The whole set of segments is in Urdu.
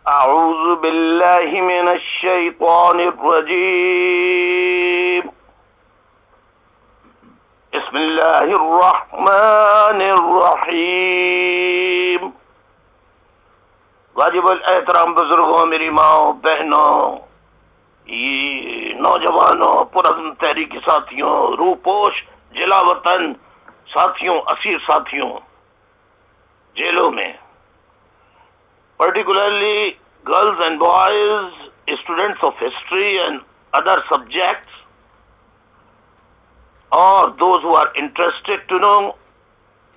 اعوذ باللہ من الشیطان الرجیم بسم اللہ الرحمن الرحیم. واجب الاحترام بزرگوں، میری ماں، بہنوں، نوجوانوں، پرعزم تحریکی ساتھیوں، روپوش جلا وطن ساتھیوں، اسیر ساتھیوں جیلوں میں، particularly girls and boys, students of history and other subjects, or those who are interested to know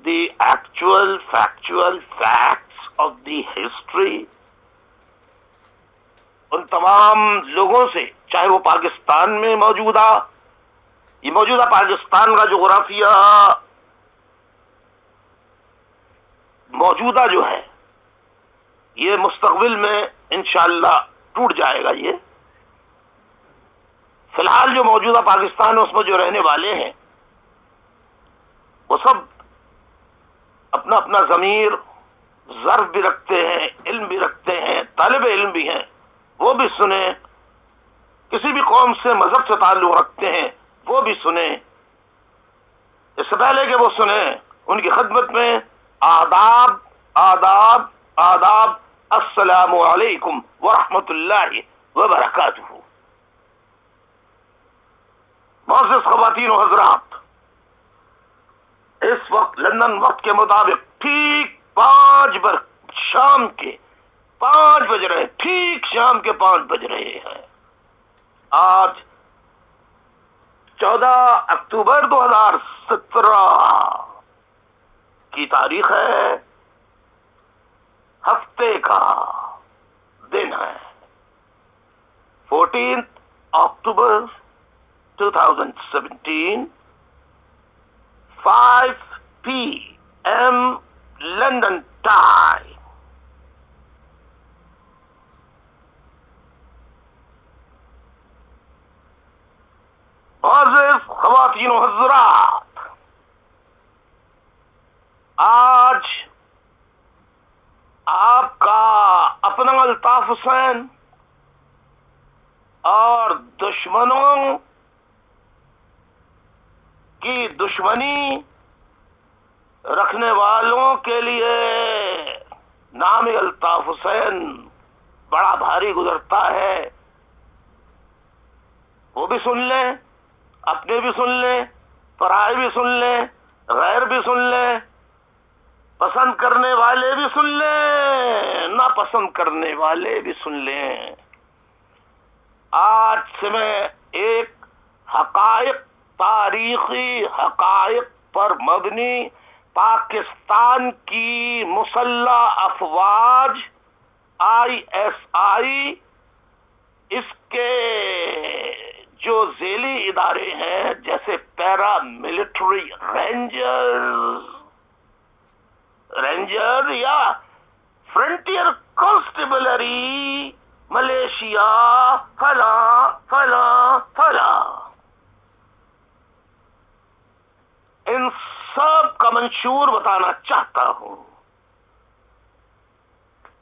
the actual factual facts of the history. ان تمام لوگوں سے، چاہے وہ پاکستان میں یہ موجودہ پاکستان کا جغرافیہ موجودہ جو ہے، یہ مستقبل میں انشاءاللہ ٹوٹ جائے گا. یہ فی الحال جو موجودہ پاکستان ہے اس میں جو رہنے والے ہیں وہ سب اپنا اپنا ضمیر، ظرف بھی رکھتے ہیں، علم بھی رکھتے ہیں، طالب علم بھی ہیں، وہ بھی سنیں. کسی بھی قوم سے، مذہب سے تعلق رکھتے ہیں وہ بھی سنیں. اس سے پہلے کہ وہ سنیں ان کی خدمت میں آداب آداب آداب. السلام علیکم ورحمۃ اللہ وبرکاتہ. معزز خواتین و حضرات، اس وقت لندن وقت کے مطابق ٹھیک 5 شام کے 5 بج رہے، ٹھیک شام کے 5 بج رہے ہیں. آج 14 اکتوبر 2017 کی تاریخ ہے، ہفتے کا دن ہے، 14 اکتوبر 2017، 5 PM لندن ٹائم. معزز خواتین و حضرات، آج آپ کا اپنا الطاف حسین اور دشمنوں کی دشمنی رکھنے والوں کے لیے نام الطاف حسین بڑا بھاری گزرتا ہے. وہ بھی سن لیں، اپنے بھی سن لیں، پرائے بھی سن لیں، غیر بھی سن لیں، پسند کرنے والے بھی سن لیں، ناپسند کرنے والے بھی سن لیں. آج سے میں ایک حقائق، تاریخی حقائق پر مبنی پاکستان کی مسلح افواج ISI، اس کے جو ذیلی ادارے ہیں جیسے پیرا ملٹری رینجر یا فرنٹیئر کانسٹیبلری، ملیشیا، فلاں فلاں فلاں، ان سب کا منشور بتانا چاہتا ہوں.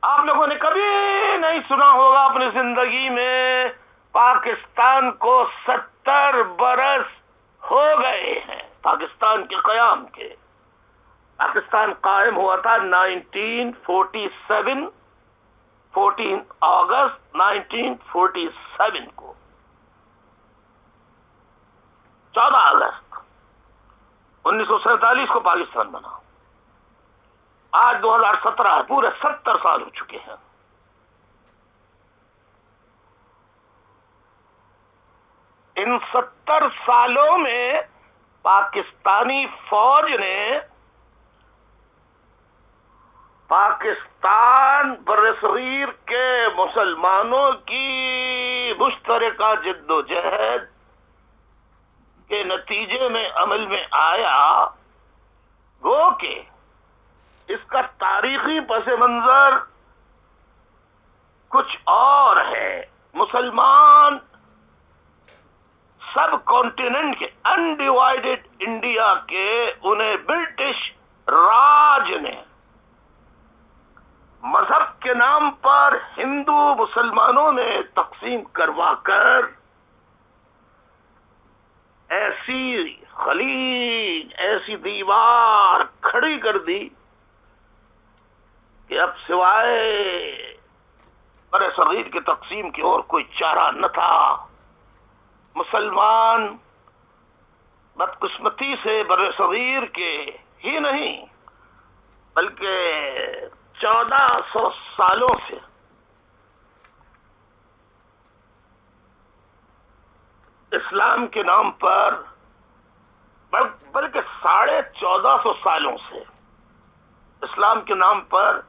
آپ لوگوں نے کبھی نہیں سنا ہوگا اپنی زندگی میں پاکستان کو 70 برس ہو گئے ہیں پاکستان کے قیام کے. پاکستان قائم ہوا تھا 1947، 14 اگست 1947 کو. 14 اگست 1947 کو پاکستان بنا. آج 2017 ہے، پورے 70 سال ہو چکے ہیں. ان 70 سالوں میں پاکستانی فوج نے پاکستان برصغیر کے مسلمانوں کی مشترکہ جد و جہد کے نتیجے میں عمل میں آیا. گو کہ اس کا تاریخی پس منظر کچھ اور ہے. مسلمان سب کانٹیننٹ کے، انڈیوائیڈڈ انڈیا کے، انہیں برٹش راج نے مذہب کے نام پر، ہندو مسلمانوں میں تقسیم کروا کر ایسی خلیج، ایسی دیوار کھڑی کر دی کہ اب سوائے بر صغیر کی تقسیم کی اور کوئی چارہ نہ تھا۔ مسلمان بدقسمتی سے بر صغیر کے ہی نہیں بلکہ 1400 سالوں سے اسلام کے نام پر، بلکہ 1450 سالوں سے اسلام کے نام پر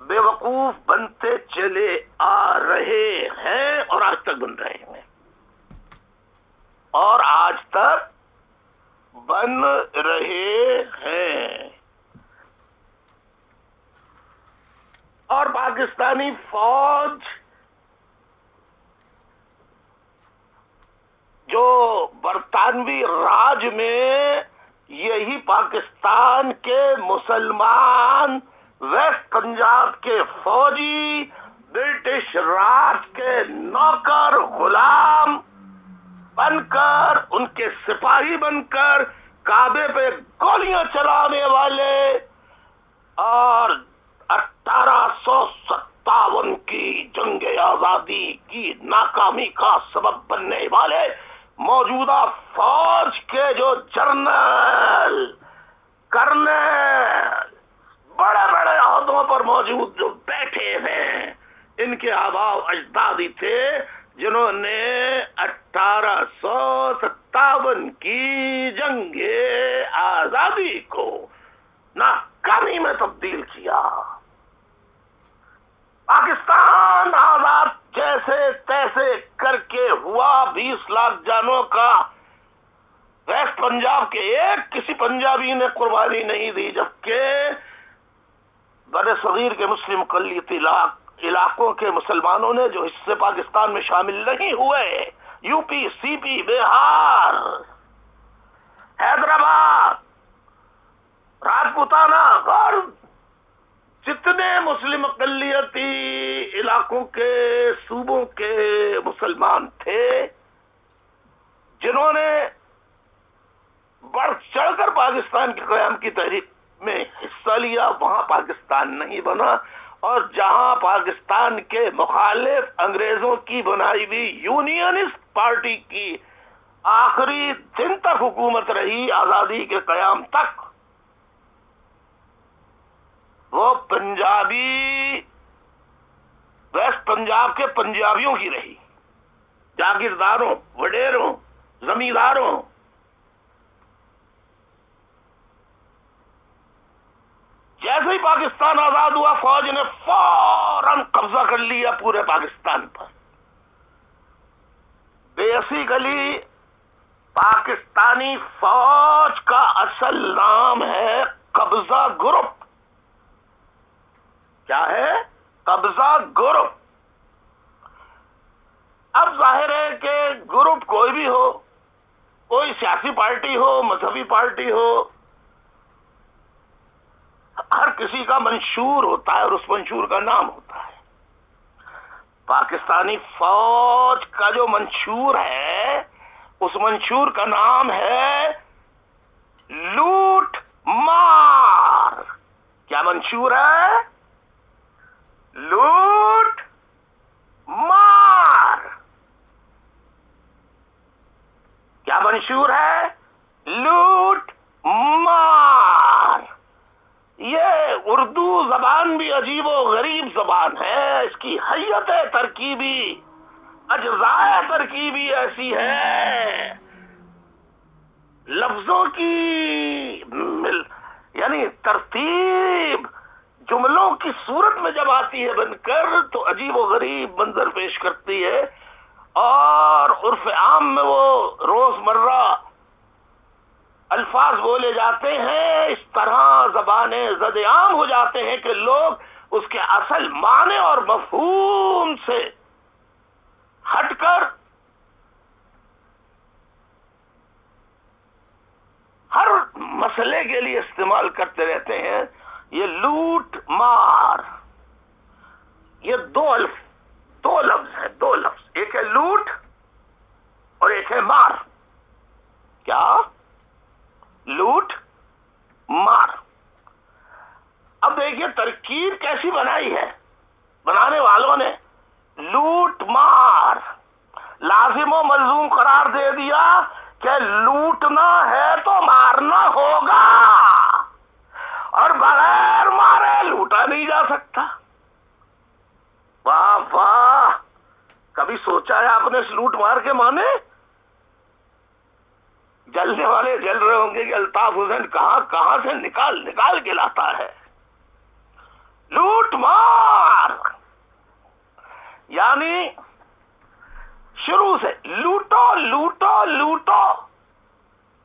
بے وقوف بنتے چلے آ رہے ہیں اور آج تک بن رہے ہیں، اور آج تک بن رہے ہیں۔ اور پاکستانی فوج جو برطانوی راج میں یہی پاکستان کے مسلمان ویسٹ پنجاب کے فوجی برٹش راج کے نوکر غلام بن کر، ان کے سپاہی بن کر کعبے پہ گولیاں چلانے والے اور 1857 کی جنگ آزادی کی ناکامی کا سبب بننے والے موجودہ فوج کے جو جرنل، کرنل، بڑے بڑے عہدوں پر موجود جو بیٹھے ہیں، ان کے آباء و اجداد ہی تھے جنہوں نے 1857 کی جنگ آزادی کو ناکامی میں تبدیل کیا۔ پاکستان آزاد جیسے تیسے کر کے ہوا، 20 لاکھ جانوں کا ویسٹ پنجاب کے ایک کسی پنجابی نے قربانی نہیں دی، جبکہ بر صغیر کے مسلم اقلیت علاقوں کے مسلمانوں نے جو حصے پاکستان میں شامل نہیں ہوئے، یو پی، سی پی، بہار، حیدرآباد، راجپوتانہ اور جتنے مسلم اقلیتی علاقوں کے صوبوں کے مسلمان تھے، جنہوں نے بڑھ چڑھ کر پاکستان کے قیام کی تحریک میں حصہ لیا، وہاں پاکستان نہیں بنا، اور جہاں پاکستان کے مخالف انگریزوں کی بنائی ہوئی یونینسٹ پارٹی کی آخری دن تک حکومت رہی، آزادی کے قیام تک، وہ پنجابی ویسٹ پنجاب کے پنجابیوں کی رہی، جاگیرداروں، وڈیروں، زمینداروں۔ جیسے ہی پاکستان آزاد ہوا، فوج نے فوراً قبضہ کر لیا پورے پاکستان پر۔ بیسیکلی پاکستانی فوج کا اصل نام ہے قبضہ گروپ۔ کیا ہے؟ قبضہ گروپ۔ اب ظاہر ہے کہ گروپ کوئی بھی ہو، کوئی سیاسی پارٹی ہو، مذہبی پارٹی ہو، ہر کسی کا منشور ہوتا ہے اور اس منشور کا نام ہوتا ہے۔ پاکستانی فوج کا جو منشور ہے، اس منشور کا نام ہے لوٹ مار۔ کیا منشور ہے؟ لوٹ مار۔ کیا منشور ہے؟ لوٹ مار۔ یہ اردو زبان بھی عجیب و غریب زبان ہے، اس کی حیت ترکیبی، اجزاء ترکیبی ایسی ہے، لفظوں کی یعنی ترتیب جملوں کی صورت میں جب آتی ہے بن کر تو عجیب و غریب منظر پیش کرتی ہے، اور عرف عام میں وہ روزمرہ الفاظ بولے جاتے ہیں، اس طرح زبانیں زد عام ہو جاتے ہیں کہ لوگ اس کے اصل معنی اور مفہوم سے ہٹ کر ہر مسئلے کے لیے استعمال کرتے رہتے ہیں۔ یہ لوٹ مار، یہ دو دو لفظ ہیں، دو لفظ، ایک ہے لوٹ اور ایک ہے مار. کیا؟ لوٹ مار. اب دیکھیے ترکیب کیسی بنائی ہے بنانے والوں نے. لوٹ مار لازم و ملزوم قرار دے دیا کہ لوٹنا ہے تو مارنا ہوگا، اور بغیر مارے لوٹا نہیں جا سکتا. واہ واہ، کبھی سوچا ہے آپ نے اس لوٹ مار کے مانے؟ جلنے والے جل رہے ہوں گے کہ الطاف حسین کہاں کہاں سے نکال کے لاتا ہے. لوٹ مار یعنی شروع سے لوٹو لوٹو لوٹو،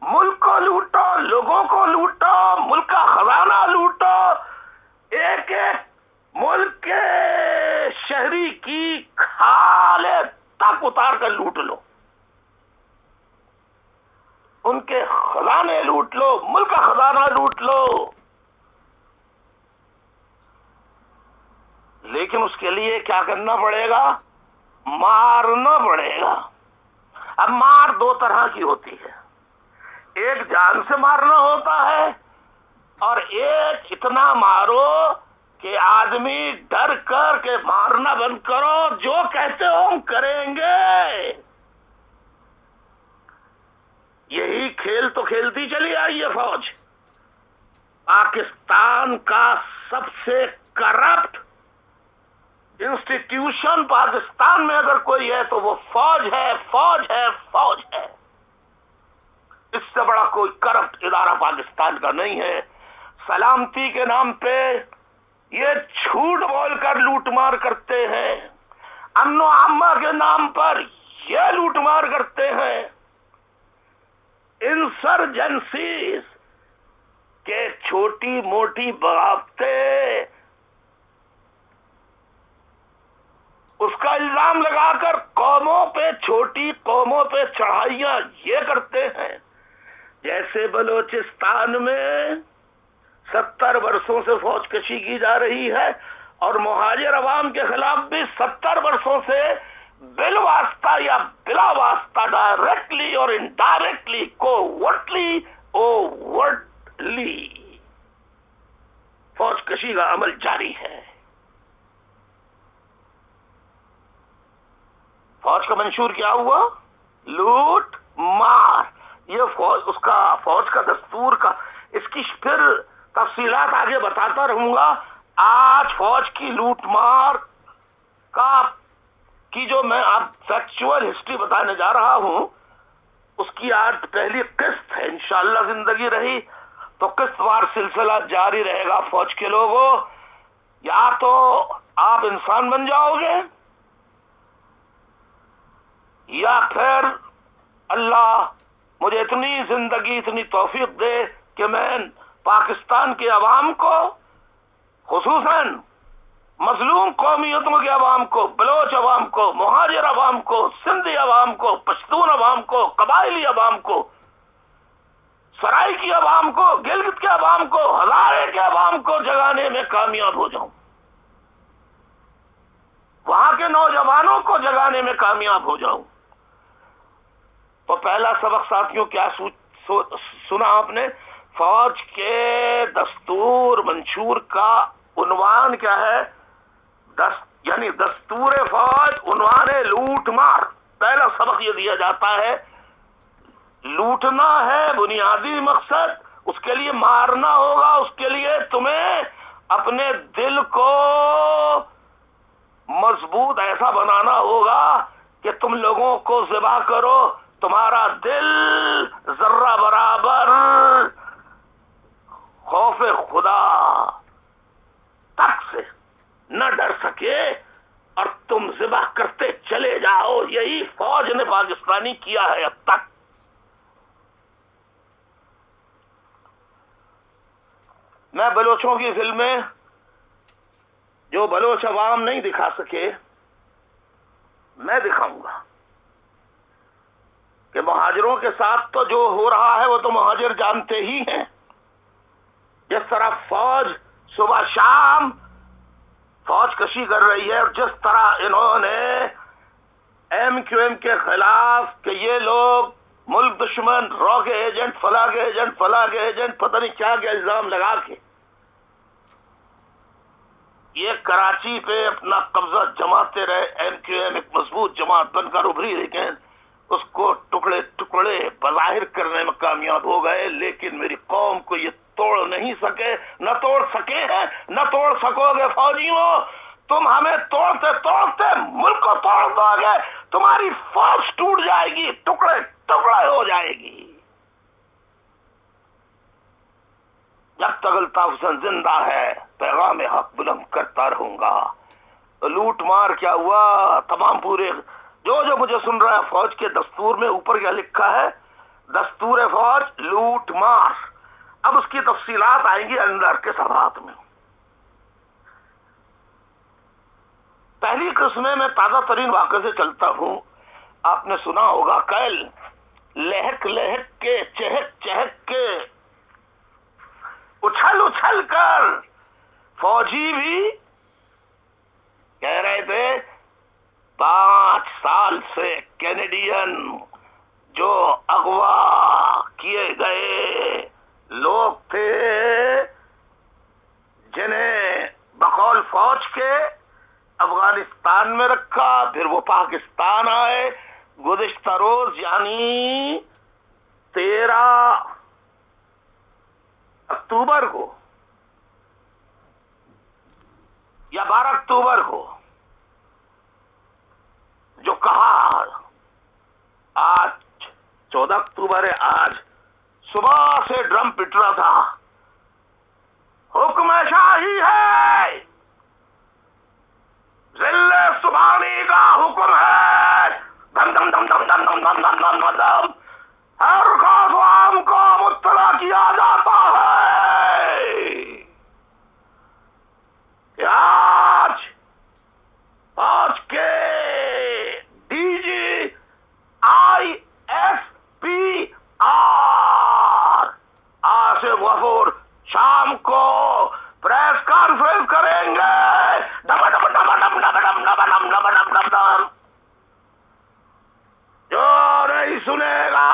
ملک کو لوٹو، لوگوں کو لوٹو، ملک کا خزانہ لوٹو، ایک ایک ملک کے شہری کی کھالے تک اتار کر لوٹ لو، ان کے خزانے لوٹ لو، ملک کا خزانہ لوٹ لو. لیکن اس کے لیے کیا کرنا پڑے گا؟ مارنا پڑے گا. اب مار دو طرح کی ہوتی ہے، ایک جان سے مارنا ہوتا ہے اور ایک اتنا مارو کہ آدمی ڈر کر کے مارنا بند کرو، جو کہتے ہو ہم کریں گے. یہی کھیل تو کھیلتی چلی آئی ہے فوج. پاکستان کا سب سے کرپٹ انسٹیٹیوشن پاکستان میں اگر کوئی ہے تو وہ فوج ہے، فوج ہے، فوج ہے. اس سے بڑا کوئی کرپٹ ادارہ پاکستان کا نہیں ہے. سلامتی کے نام پہ یہ جھوٹ بول کر لوٹ مار کرتے ہیں، امن و عامہ کے نام پر یہ لوٹ مار کرتے ہیں. انسرجنسیز کے چھوٹی موٹی بغاوتیں اس کا الزام لگا کر قوموں پہ، چھوٹی قوموں پہ چڑھائیاں یہ کرتے ہیں. جیسے بلوچستان میں 70 برسوں سے فوج کشی کی جا رہی ہے اور مہاجر عوام کے خلاف بھی 70 برسوں سے بالواسطہ یا بلا واسطہ، ڈائریکٹلی اور انڈائریکٹلی، کوورٹلی اوورٹلی فوج کشی کا عمل جاری ہے. فوج کا منشور کیا ہوا؟ لوٹ مار. یہ فوج کا دستور کا، اس کی پھر تفصیلات آگے بتاتا رہوں گا. آج فوج کی لوٹ مار کی جو میں اب فیکچوئل ہسٹری بتانے جا رہا ہوں، اس کی آج پہلی قسط ہے. انشاءاللہ زندگی رہی تو قسط وار سلسلہ جاری رہے گا. فوج کے لوگوں، یا تو آپ انسان بن جاؤ گے یا پھر اللہ مجھے اتنی زندگی، اتنی توفیق دے کہ میں پاکستان کے عوام کو، خصوصاً مظلوم قومیتوں کے عوام کو، بلوچ عوام کو، مہاجر عوام کو، سندھی عوام کو، پشتون عوام کو، قبائلی عوام کو، سرائی کی عوام کو، گلگت کے عوام کو، ہزارے کے عوام کو جگانے میں کامیاب ہو جاؤں، وہاں کے نوجوانوں کو جگانے میں کامیاب ہو جاؤں. تو پہلا سبق ساتھیوں کیا سنا آپ نے؟ فوج کے دستور منشور کا عنوان کیا ہے؟ یعنی دستور فوج عنوان ہے لوٹ مار. پہلا سبق یہ دیا جاتا ہے لوٹنا ہے بنیادی مقصد، اس کے لیے مارنا ہوگا، اس کے لیے تمہیں اپنے دل کو مضبوط ایسا بنانا ہوگا کہ تم لوگوں کو ذبح کرو، تمہارا دل ذرہ برابر خوف خدا تک سے نہ ڈر سکے اور تم ذبح کرتے چلے جاؤ. یہی فوج نے پاکستانی کیا ہے اب تک. میں بلوچوں کی فلمیں جو بلوچ عوام نہیں دکھا سکے میں دکھاؤں گا کہ مہاجروں کے ساتھ تو جو ہو رہا ہے وہ تو مہاجر جانتے ہی ہیں. جس طرح فوج صبح شام فوج کشی کر رہی ہے، اور جس طرح انہوں نے MQM کے خلاف کہ یہ لوگ ملک دشمن، را کے ایجنٹ، فلاں کے ایجنٹ، فلاں کے ایجنٹ، پتہ نہیں کیا کیا الزام لگا کے یہ کراچی پہ اپنا قبضہ جماتے رہے۔ MQM ایک مضبوط جماعت بن کر ابھری، لیکن اس کو ٹکڑے ٹکڑے بظاہر کرنے میں کامیاب ہو گئے، لیکن میری قوم کو یہ توڑ نہیں سکے، نہ توڑ سکے ہیں، نہ توڑ سکو گے فوجیوں۔ تم ہمیں توڑتے توڑتے ملک کو توڑ دو گے، تمہاری فوج ٹوٹ جائے گی، ٹکڑے ٹکڑے ہو جائے گی۔ جب تک الطاف حسین زندہ ہے پیغام حق بلند کرتا رہوں گا۔ لوٹ مار کیا ہوا، تمام پورے جو مجھے سن رہا ہے، فوج کے دستور میں اوپر کیا لکھا ہے؟ دستور فوج لوٹ مار۔ اب اس کی تفصیلات آئیں گی اندر کے صفحات میں۔ پہلی قسم میں تازہ ترین واقعے سے چلتا ہوں۔ آپ نے سنا ہوگا کل لہک لہک کے، چہک چہک کے، اچھل اچھل کر فوجی بھی کہہ رہے تھے 5 سال سے کینیڈین جو اغوا کیے گئے لوگ تھے، جنہیں بقول فوج کے افغانستان میں رکھا، پھر وہ پاکستان آئے گزشتہ روز یعنی 13 اکتوبر کو یا 12 اکتوبر کو، جو کہا آج 14 اکتوبر ہے، آج صبح سے ڈرم پٹ رہا تھا، حکم شاہی ہے، ذل سبحانی کا حکم ہے، دم دم دم دم دم دم دم دم دم دم، ہر خاص عام کو مطلع کیا جاتا ہے کہ آج فوج کے DG ISP آصف غفور شام کو پریس کانفرنس کریں گے۔ ڈم ڈم ڈم ڈم ڈم ڈم ڈم ڈم ڈم ڈم ڈم ڈم، جو نہیں سنے گا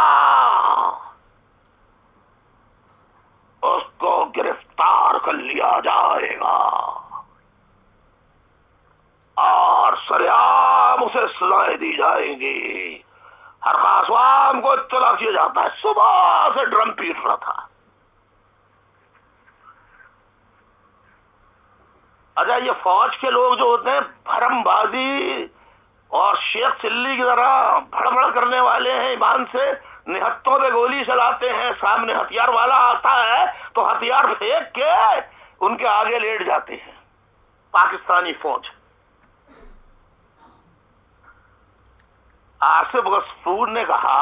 اس کو گرفتار کر لیا جائے گا اور سریعام اسے سزائیں دی جائیں گی۔ ہر خاص عوام کو اطلاع کیا جاتا ہے۔ صبح سے ڈرم پیٹ رہا تھا۔ اچھا، یہ فوج کے لوگ جو ہوتے ہیں بھرم بازی اور شیخ چلی کی طرح بھڑبڑ کرنے والے ہیں، ایمان سے نہتوں پہ گولی چلاتے ہیں، سامنے ہتھیار والا آتا ہے تو ہتھیار پھینک کے ان کے آگے لیٹ جاتے ہیں پاکستانی فوج۔ آصف غفور نے کہا،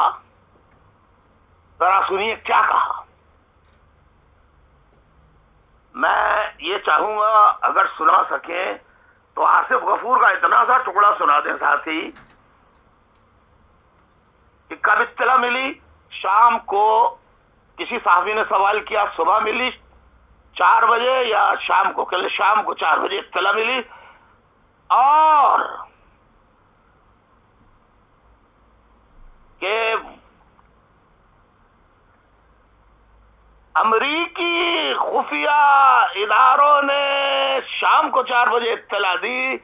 ذرا سنیے کیا کہا، میں یہ چاہوں گا اگر سنا سکیں تو آصف غفور کا اتنا سا ٹکڑا سنا دیں ساتھی کہ کب اطلاع ملی۔ شام کو کسی صحافی نے سوال کیا، صبح ملی 4 بجے یا شام کو، کل شام کو 4 بجے اطلاع ملی، اور کہ امریکی خفیہ اداروں نے شام کو 4 بجے اطلاع دی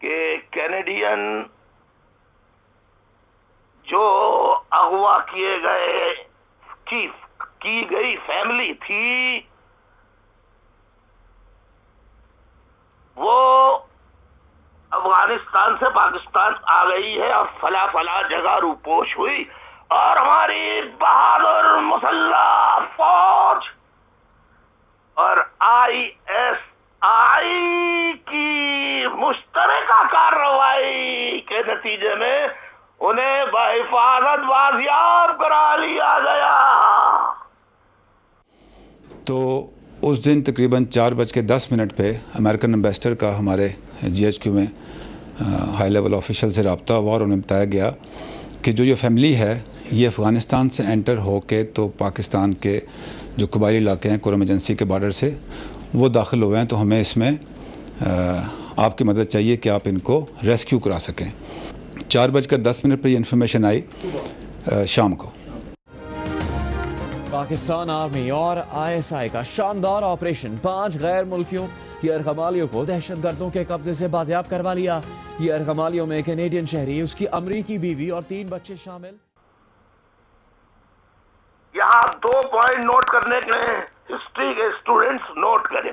کہ کینیڈین جو اغوا کیے گئے کی گئی فیملی تھی وہ افغانستان سے پاکستان آ گئی ہے اور فلاں فلاں جگہ روپوش ہوئی، اور ہماری بہادر مسلح فوج اور ISI کی مشترکہ کارروائی کے نتیجے میں انہیں بحفاظت بازیاب کرا لیا گیا۔ تو اس دن تقریباً 4:10 پہ امریکن ایمبیسڈر کا ہمارے GHQ میں ہائی لیول آفیشل سے رابطہ ہوا اور انہیں بتایا گیا کہ جو یہ فیملی ہے یہ افغانستان سے انٹر ہو کے تو پاکستان کے جو قبائلی علاقے ہیں کورم ایجنسی کے بارڈر سے وہ داخل ہوئے ہیں، تو ہمیں اس میں آپ کی مدد چاہیے کہ آپ ان کو ریسکیو کرا سکیں. 4:10 پر یہ انفارمیشن آئی شام کو. پاکستان آرمی اور ISI کا شاندار آپریشن 5 غیر ملکیوں یرغمالیوں کو دہشت گردوں کے قبضے سے بازیاب کروا لیا. یرغمالیوں میں کینیڈین شہری، اس کی امریکی بیوی اور 3 بچے شامل. یہاں 2 پوائنٹ نوٹ کرنے کے ہسٹری کے اسٹوڈنٹس نوٹ کریں.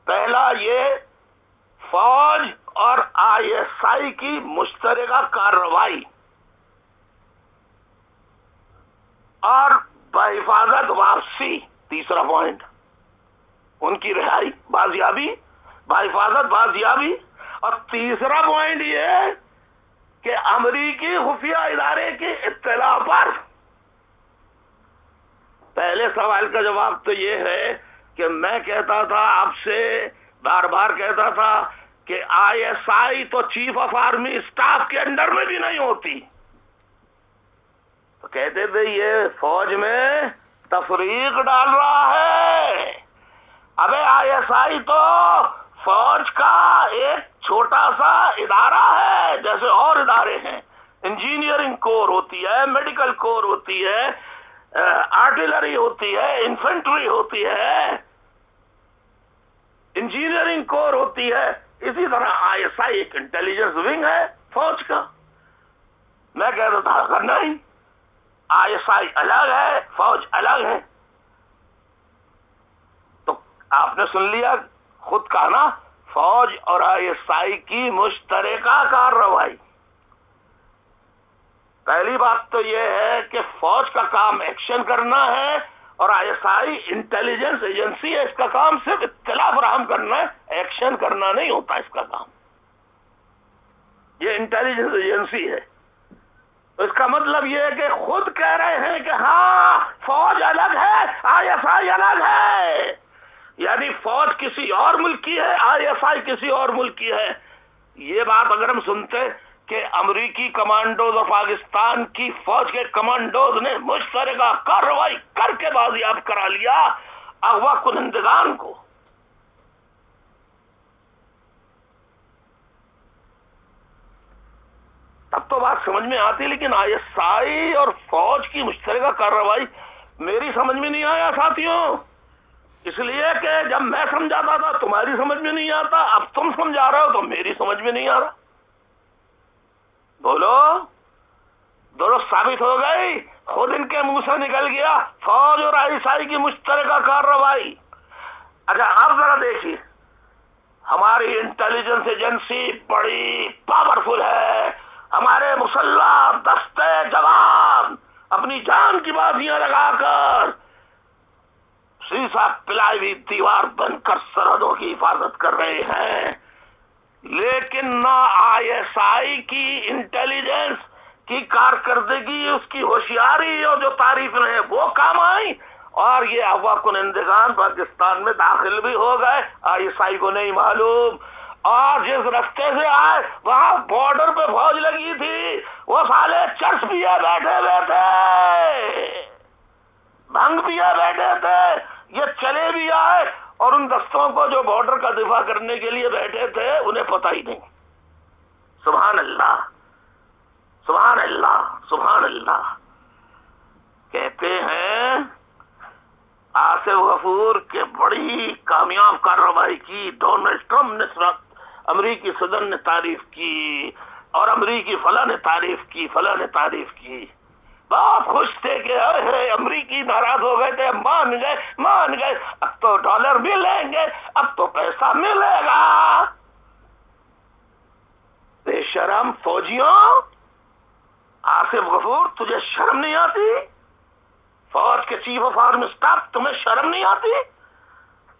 پہلا یہ فوج اور ISI کی مشترکہ کارروائی اور بحفاظت واپسی. تیسرا پوائنٹ ان کی رہائی، بازیابی، بحفاظت بازیابی. اور تیسرا پوائنٹ یہ کہ امریکی خفیہ ادارے کی اطلاع پر. پہلے سوال کا جواب تو یہ ہے کہ میں کہتا تھا آپ سے، بار بار کہتا تھا کہ ISI تو چیف آف آرمی اسٹاف کے انڈر میں بھی نہیں ہوتی. تو کہتے تھے یہ فوج میں تفریق ڈال رہا ہے. ابے ISI تو فوج کا ایک چھوٹا سا ادارہ ہے، جیسے اور ادارے ہیں. انجینئرنگ کور ہوتی ہے، میڈیکل کور ہوتی ہے، آرٹلری ہوتی ہے، انفینٹری ہوتی ہے، انجینئرنگ کور ہوتی ہے. اسی طرح ISI ایک انٹیلیجنس ونگ ہے فوج کا. میں کہتا تھا اگر نہیں، ISI الگ ہے، فوج الگ ہے. تو آپ نے سن لیا، خود کہا نا، فوج اور ISI کی مشترکہ کارروائی. پہلی بات تو یہ ہے کہ فوج کا کام ایکشن کرنا ہے اور ISI انٹیلیجنس ایجنسی ہے، اس کا کام صرف اطلاع فراہم کرنا ہے، ایکشن کرنا نہیں ہوتا اس کا کام. یہ انٹیلیجنس ایجنسی ہے. تو اس کا مطلب یہ ہے کہ خود کہہ رہے ہیں کہ ہاں فوج الگ ہے، ISI الگ ہے. یعنی فوج کسی اور ملک کی ہے، ISI کسی اور ملک کی ہے. یہ بات اگر ہم سنتے کہ امریکی کمانڈوز اور پاکستان کی فوج کے کمانڈوز نے مشترکہ کارروائی کر کے بازیاب کرا لیا اغوا کنندگان کو، تب تو بات سمجھ میں آتی. لیکن ISI اور فوج کی مشترکہ کارروائی میری سمجھ میں نہیں آیا ساتھیوں. اس لیے کہ جب میں سمجھاتا تھا تمہاری سمجھ میں نہیں آتا، اب تم سمجھا رہے ہو تو میری سمجھ میں نہیں آ رہا. بولو، درست ثابت ہو گئی. خود ان کے منہ سے نکل گیا فوج اور ISI کی مشترکہ کارروائی. اچھا اب ذرا دیکھیے، ہماری انٹیلیجنس ایجنسی بڑی پاورفل ہے. ہمارے مسلح دستے جوان اپنی جان کی بازیاں لگا کر سیسا پلائی ہوئی دیوار بن کر سرحدوں کی حفاظت کر رہے ہیں. لیکن نہ ISI کی انٹیلیجنس کی کارکردگی، اس کی ہوشیاری اور جو تعریفیں ہیں وہ کام آئی، اور یہ اغوا کنندگان پاکستان میں داخل بھی ہو گئے. ISI کو نہیں معلوم. اور جس رستے سے آئے وہاں بارڈر پہ فوج لگی تھی، وہ سالے چرس پیے بیٹھے ہوئے تھے، بھنگ پیے بیٹھے تھے. یہ چلے بھی آئے اور ان دستوں کو جو بارڈر کا دفاع کرنے کے لیے بیٹھے تھے انہیں پتہ ہی نہیں. سبحان اللہ، سبحان اللہ، سبحان اللہ. کہتے ہیں آصف غفور کے بڑی کامیاب کارروائی کی ڈونلڈ ٹرمپ نے، امریکی صدر نے تعریف کی، اور امریکی فلاں نے تعریف کی، فلاں نے تعریف کی. بہت خوش تھے کہ ارے امریکی ناراض ہو گئے تھے، مان گئے، اب تو ڈالر ملیں گے، اب تو پیسہ ملے گا. بے شرم فوجیوں، آصف غفور تجھے شرم نہیں آتی؟ فوج کے چیف آف آرمی اسٹاف تمہیں شرم نہیں آتی؟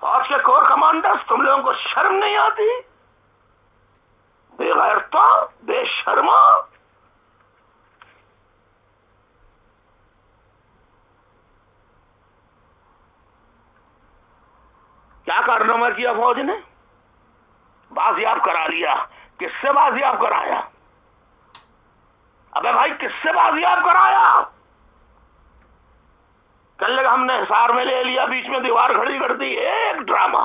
فوج کے کور کمانڈرز تم لوگوں کو شرم نہیں آتی؟ بے غیرتوں، بے شرموں. کیا کارنامہ کیا فوج نے؟ بازیاب کرا لیا. کس سے بازیاب کرایا؟ ابے بھائی کس سے بازیاب کرایا؟ کل ہم نے حصار میں لے لیا، بیچ میں دیوار کھڑی کر دی. ایک drama.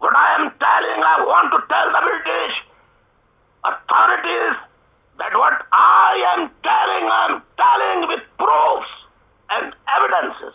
What I am telling, I want to tell the British authorities that what I am telling with proofs and evidences.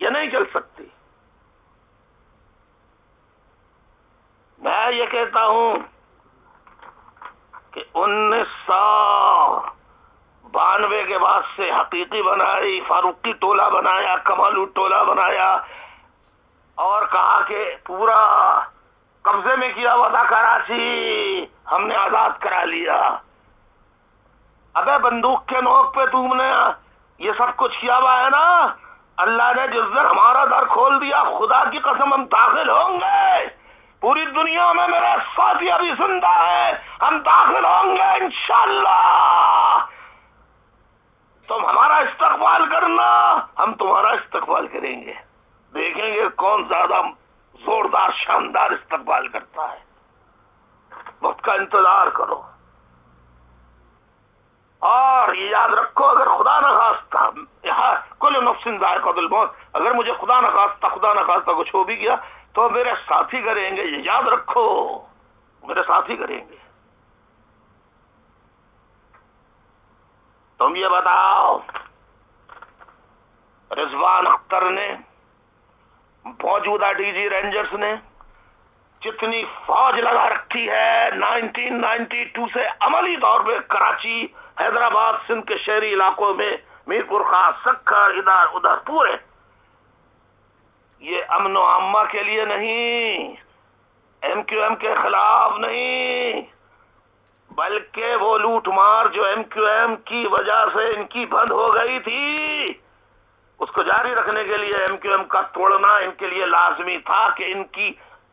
یہ نہیں چل سکتی. میں یہ کہتا ہوں کہ 1992 کے بعد سے حقیقی بنائی، فاروقی ٹولہ بنایا، کمالو ٹولہ بنایا اور کہا کہ پورا قبضے میں کیا ہوا تھا کراچی، ہم نے آزاد کرا لیا. ابے بندوق کے نوک پہ تم نے یہ سب کچھ کیا ہوا ہے نا. اللہ نے جس دن ہمارا در کھول دیا، خدا کی قسم ہم داخل ہوں گے. پوری دنیا میں میرے ساتھی ابھی زندہ ہیں، ہم داخل ہوں گے انشاءاللہ. تم ہمارا استقبال کرنا، ہم تمہارا استقبال کریں گے. دیکھیں گے کون زیادہ زوردار شاندار استقبال کرتا ہے. وقت کا انتظار کرو. اور یہ یاد رکھو، اگر خدا نخواستہ کل نفس ذائقۃ الموت، اگر مجھے خدا نخواستہ کچھ ہو بھی گیا تو میرے ساتھی کریں گے. یہ یاد رکھو، میرے ساتھی کریں گے. تم یہ بتاؤ، رضوان اختر نے، موجودہ ڈی جی رینجرز نے جتنی فوج لگا رکھی ہے 1992 سے عملی طور پہ کراچی، حیدرآباد، سندھ کے شہری علاقوں میں، میرپور خاص، سکھر، ادھر ادھر پورے، یہ امن و عامہ کے لیے نہیں، ایم کیو ایم کے خلاف نہیں، بلکہ وہ لوٹ مار جو ایم کیو ایم کی وجہ سے ان کی بند ہو گئی تھی، اس کو جاری رکھنے کے لیے ایم کیو ایم کا توڑنا ان کے لیے لازمی تھا کہ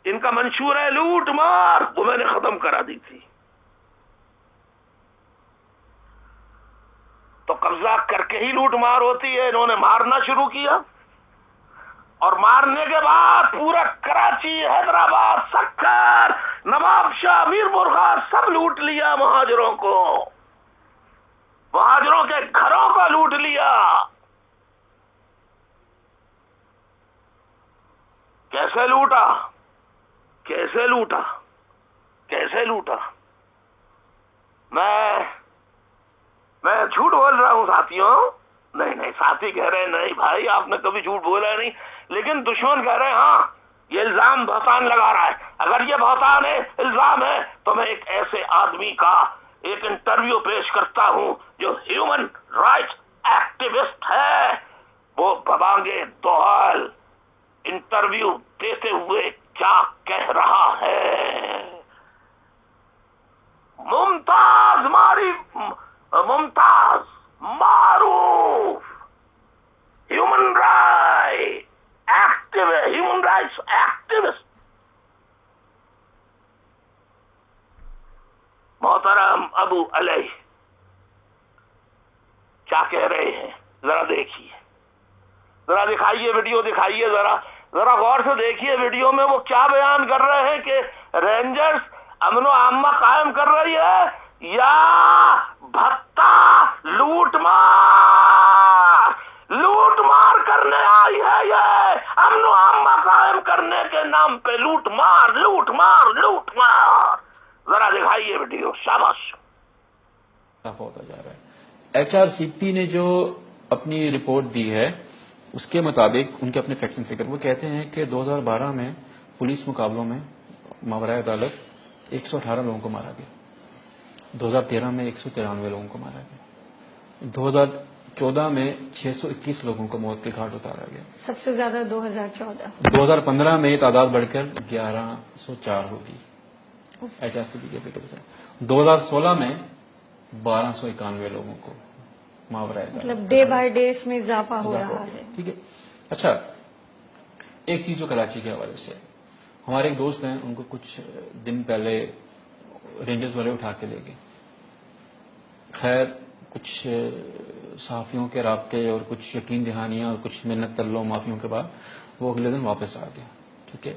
ان کا منشور ہے لوٹ مار، وہ میں نے ختم کرا دی تھی. تو قبضہ کر کے ہی لوٹ مار ہوتی ہے. انہوں نے مارنا شروع کیا اور مارنے کے بعد پورا کراچی، حیدرآباد، سکھر، نواب شاہ، میرپور خاص سب لوٹ لیا. مہاجروں کو، مہاجروں کے گھروں کو لوٹ لیا. کیسے لوٹا؟ کیسے لوٹا؟ کیسے لوٹا؟ میں جھوٹ بول رہا ہوں ساتھیوں؟ نہیں، ساتھی کہہ رہے ہیں نہیں بھائی آپ نے کبھی جھوٹ بولا نہیں، لیکن دشمن کہہ رہے ہیں ہاں یہ الزام بہتان لگا رہا ہے. اگر یہ بہتان ہے، الزام ہے، تو میں ایک ایسے آدمی کا ایک انٹرویو پیش کرتا ہوں جو ہیومن رائٹس ایکٹیوسٹ ہے. وہ ببانگے دوحل انٹرویو دیتے ہوئے کیا کہہ رہا ہے. ممتاز معروف ہیومن رائٹس ایکٹیوسٹ محترم ابو علیہ کیا کہہ رہے ہیں؟ ذرا دیکھیے، ذرا دکھائیے، ویڈیو دکھائیے، ذرا غور سے دیکھیے ویڈیو میں وہ کیا بیان کر رہے ہیں کہ رینجرز امن و عامہ قائم کر رہی ہے یا بھتہ لوٹ مار کرنے آئی ہے. یہ امن و عامہ قائم کرنے کے نام پہ لوٹ مار. ذرا دکھائیے ویڈیو. شاباش. ہوتا جا رہا ہے. ایچ آر سی پی نے جو اپنی رپورٹ دی ہے اس کے مطابق ان کے اپنے فیکٹ اینڈ فگر وہ کہتے ہیں کہ 2012 میں پولیس مقابلوں میں ماورائے عدالت 118 لوگوں کو مارا گیا، 2013 میں 193 لوگوں کو مارا گیا، 2014 میں 621 لوگوں کو موت کے گھاٹ اتارا گیا. سب سے زیادہ 2015 میں یہ تعداد بڑھ کر 1104 ہوگی ایچ آر سی پی کے فکر سے. 2016 میں 1291 لوگوں کو ماورائے عدالت، مطلب ڈے بائی ڈے اس میں اضافہ ہو رہا ہے. ٹھیک ہے. اچھا ایک چیز جو کراچی کے حوالے سے، ہمارے ایک دوست ہیں، ان کو کچھ دن پہلے رینجرز والے اٹھا کے لے گئے. خیر کچھ صحافیوں کے رابطے اور کچھ یقین دہانیاں اور کچھ منت تلو معافیوں کے بعد وہ اگلے دن واپس آ گیا. ٹھیک ہے.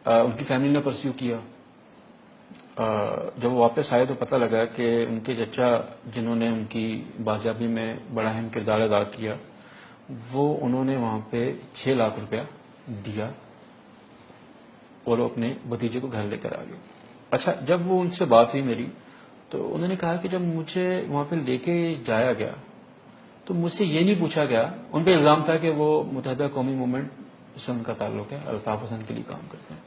ان کی فیملی نے پرسیو کیا. جب وہ واپس آئے تو پتہ لگا کہ ان کے چچا جنہوں نے ان کی بازیابی میں بڑا اہم کردار ادا کیا، وہ انہوں نے وہاں پہ 6 لاکھ روپیہ دیا اور وہ اپنے بھتیجے کو گھر لے کر آ گئے. اچھا جب وہ ان سے بات ہوئی میری تو انہوں نے کہا کہ جب مجھے وہاں پہ لے کے جایا گیا تو مجھ سے یہ نہیں پوچھا گیا. ان پہ الزام تھا کہ وہ متحدہ قومی موومنٹ سے ان کا تعلق ہے, الطاف حسن کے لیے کام کرتے ہیں.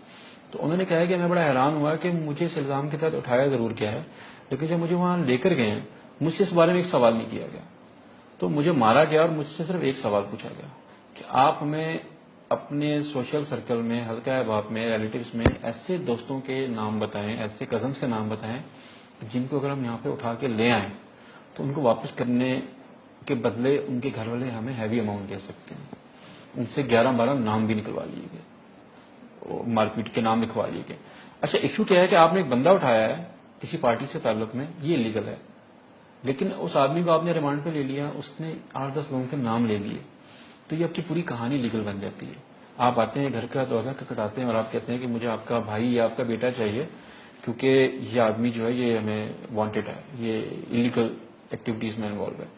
تو انہوں نے کہا کہ میں بڑا حیران ہوا کہ مجھے اس الزام کے تحت اٹھایا ضرور کیا ہے, لیکن جب مجھے وہاں لے کر گئے ہیں مجھ سے اس بارے میں ایک سوال نہیں کیا گیا. تو مجھے مارا گیا اور مجھ سے صرف ایک سوال پوچھا گیا کہ آپ ہمیں اپنے سوشل سرکل میں, حلقہ احباب میں, ریلیٹیوز میں ایسے دوستوں کے نام بتائیں, ایسے کزنس کے نام بتائیں جن کو اگر ہم یہاں پہ اٹھا کے لے آئیں تو ان کو واپس کرنے کے بدلے ان کے گھر والے ہمیں ہیوی اماؤنٹ دے سکتے ہیں. ان سے 11-12 نام بھی نکلوا لیے گئے, مار پیٹ کے نام لکھوا لیے گئے. اچھا ایشو کیا ہے کہ آپ نے ایک بندہ اٹھایا ہے کسی پارٹی سے تعلق میں, یہ لیگل ہے, لیکن اس آدمی کو آپ نے ریمانڈ پہ لے لیا, اس نے 8-10 لوگوں کے نام لے لیے, تو یہ آپ کی پوری کہانی لیگل بن جاتی ہے. آپ آتے ہیں گھر کا دروازہ کٹاتے ہیں اور آپ کہتے ہیں کہ مجھے آپ کا بھائی یا آپ کا بیٹا چاہیے کیونکہ یہ آدمی جو ہے یہ ہمیں وانٹیڈ ہے, یہ انلیگل ایکٹیویٹیز میں انوالو ہے.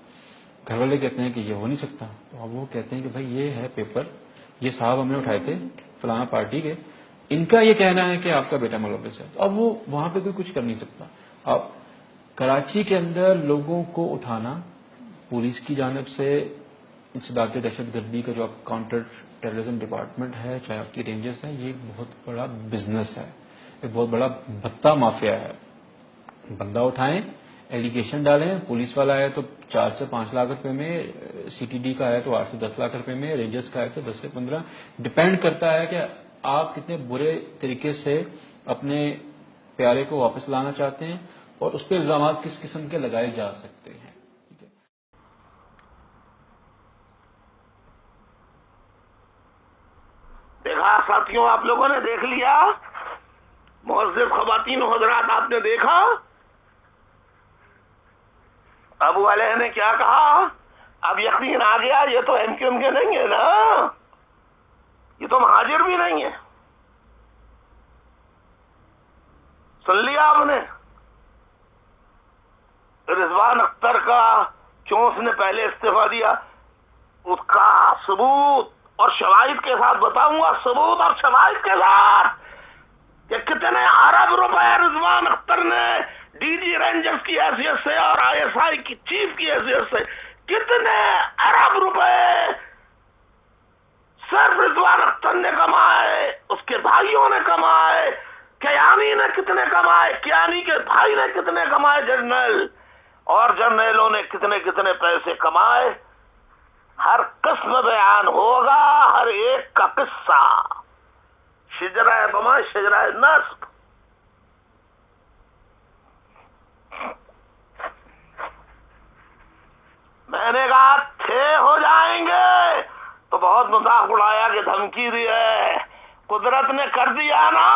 گھر والے کہتے ہیں کہ یہ ہو نہیں سکتا, تو اب وہ کہتے ہیں کہ بھائی یہ ہے پیپر, یہ صاحب ہم نے اٹھائے تھے فلانا پارٹی کے, ان کا یہ کہنا ہے کہ آپ کا بیٹا ملوث ہے. اب وہ وہاں پہ کوئی کچھ کر نہیں سکتا. اب کراچی کے اندر لوگوں کو اٹھانا پولیس کی جانب سے, انسداد دہشت گردی کا جو آپ کاؤنٹر ٹیررزم ڈپارٹمنٹ ہے, چاہے آپ کی رینجرز ہے, یہ ایک بہت بڑا بزنس ہے, ایک بہت بڑا بھتہ مافیا ہے. بندہ اٹھائیں, ایلیگیشن ڈالیں, پولیس والا آئے تو 4 سے 5 لاکھ روپے میں, سی ٹی ڈی کا آئے تو 8 سے 10 لاکھ روپے میں, رینجرز کا آئے تو 10 سے 15. ڈپینڈ کرتا ہے کہ آپ کتنے برے طریقے سے اپنے پیارے کو واپس لانا چاہتے ہیں اور اس پہ الزامات کس قسم کے لگائے جا سکتے ہیں. دیکھا ساتھیوں, آپ لوگوں نے دیکھ لیا, معزز خواتین و حضرات آپ نے دیکھا ابو علیہ نے کیا کہا. اب یقین آ گیا یہ تو ایم کیو ایم کے نہیں ہے نا, یہ تو مہاجر بھی نہیں ہے. سن لیا آپ نے رضوان اختر کا کیوں اس نے پہلے استعفیٰ دیا, اس کا ثبوت اور شواہد کے ساتھ بتاؤں گا, ثبوت اور شواہد کے ساتھ کہ کتنے ارب روپے رضوان اختر نے ڈی جی رینجرز کی حیثیت سے اور آئی ایس آئی کی چیف کی حیثیت سے کتنے ارب روپے صرف رضوان اختر نے کمائے, اس کے بھائیوں نے کمائے, کیانی نے کتنے کمائے, کیانی کے بھائی نے کتنے کمائے, جنرل اور جرنیلوں نے کتنے کتنے پیسے کمائے. ہر قسم بیان ہوگا, ہر ایک کا قصہ, شجرہ بما شجرہ نصب. میں نے کہا تھے ہو جائیں گے تو بہت مذاق اڑایا کہ دھمکی دی ہے. قدرت نے کر دیا نا,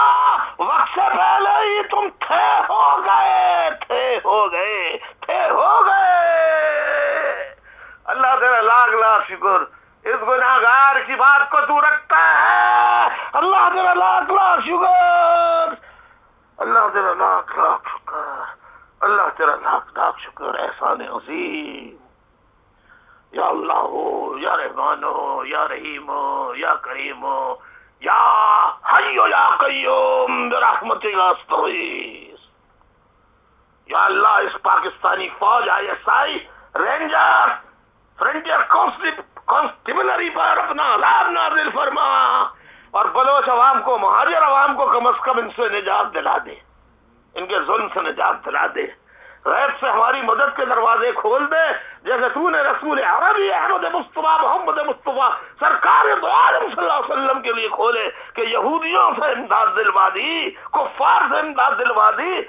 وقت سے پہلے ہی تم تھے ہو گئے, تھے ہو گئے, تھے ہو گئے. اللہ تیرا لاکھ لاکھ شکر, اس گناہگار کی بات کو تو رکھتا ہے. اللہ تیرا لاکھ لاکھ شکر, اللہ تیرا لاکھ لاکھ شکر, اللہ تیرا لاکھ لاکھ شکر. احسان عظیم. یا اللہ ہو, یا رحمان ہو, یا رحیم ہو, یا کریم ہو, یا حی یا قیوم برحمتک استغیث. یا اللہ اس پاکستانی فوج, ISI, ranger, frontier constabulary پر اپنا عذاب نازل فرما اور بلوچ عوام کو, مہاجر عوام کو کم از کم ان سے نجات دلا دے, ان کے ظلم سے نجات دلا دے. غیب سے ہماری مدد کے دروازے کھول دے, جیسے تو نے رسول عربی احمد مصطفیٰ محمد مصطفیٰ سرکار دو عالم صلی اللہ علیہ وسلم کے لیے کھولے کہ یہودیوں سے امداد دلوا دی, کفار سے امداد دلوا دی,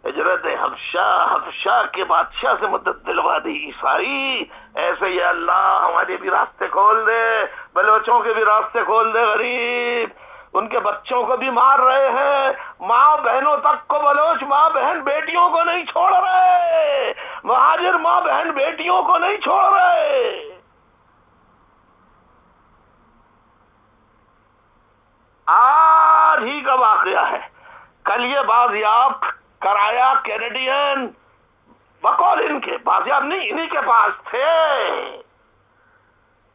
ہجرت حبشہ کے بادشاہ سے مدد دلوا دی عیسائی. ایسے یہ اللہ ہمارے بھی راستے کھول دے, بلوچوں کے بھی راستے کھول دے. غریب ان کے بچوں کو بھی مار رہے ہیں, ماں بہنوں تک کو بلوچ ماں بہن بیٹیوں کو نہیں چھوڑ رہے, مہاجر ماں بہن بیٹیوں کو نہیں چھوڑ رہے. آج ہی کا واقعہ ہے, کل یہ بازیاب کرایا کینیڈین, بقول ان کے بازیاب نہیں, انہی کے پاس تھے,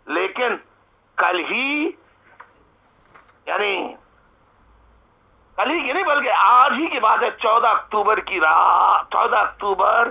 لیکن کل ہی, یعنی کل ہی کی نہیں بلکہ آج ہی کی بات ہے, 14 اکتوبر کی رات, 14 اکتوبر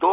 2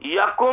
1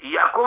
1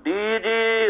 DG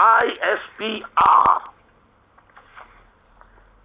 ISPR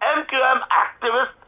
MQM activist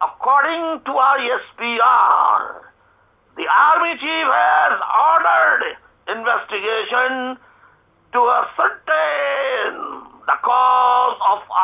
According to ISPR, the army chief has ordered investigation to ascertain the cause of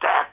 death।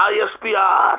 ISPR,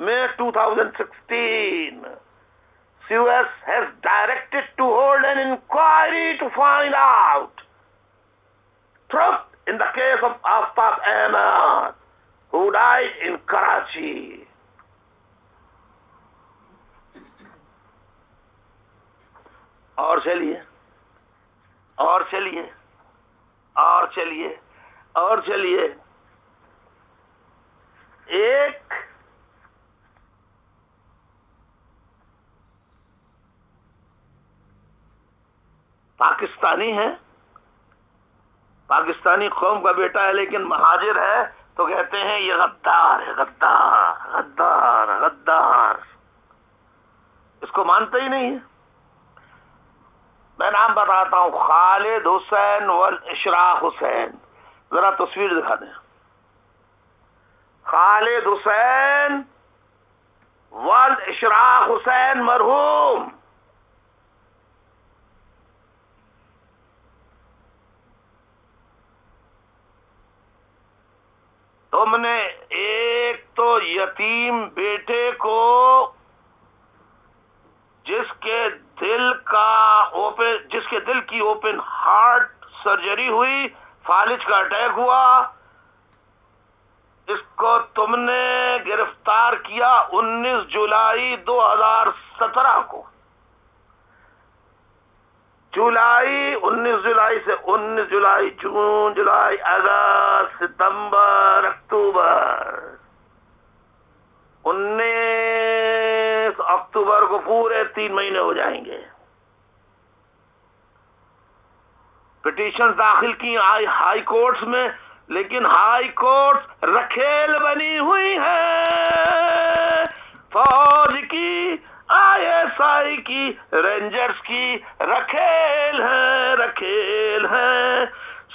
May 2016, COS has directed to hold an inquiry to find out truth in the case of Aftab Ahmad, who died in Karachi. اور چلیے اور چلیے اور چلیے اور چلیے. ایک پاکستانی ہے، پاکستانی قوم کا بیٹا ہے، لیکن مہاجر ہے تو کہتے ہیں یہ غدار ہے، غدار غدار غدار. اس کو مانتے ہی نہیں ہے. میں نام بتاتا ہوں، خالد حسین والاشراق حسین. ذرا تصویر دکھا دیں. خالد حسین والاشراق حسین مرحوم. تم نے ایک تو یتیم بیٹے کو، جس کے دل کی اوپن ہارٹ سرجری ہوئی، فالج کا اٹیک ہوا، اس کو تم نے گرفتار کیا 19 جولائی 2017 کو. جولائی 19 جولائی سے 19 جولائی، جون، جولائی، اگست، ستمبر، اکتوبر. 19 اکتوبر کو پورے 3 مہینے ہو جائیں گے. پٹیشن داخل کی ہائی کورٹس میں، لیکن ہائی کورٹس رکھیل بنی ہوئی ہے. فوج کی، ISI کی، رینجرز کی رکھیل ہیں.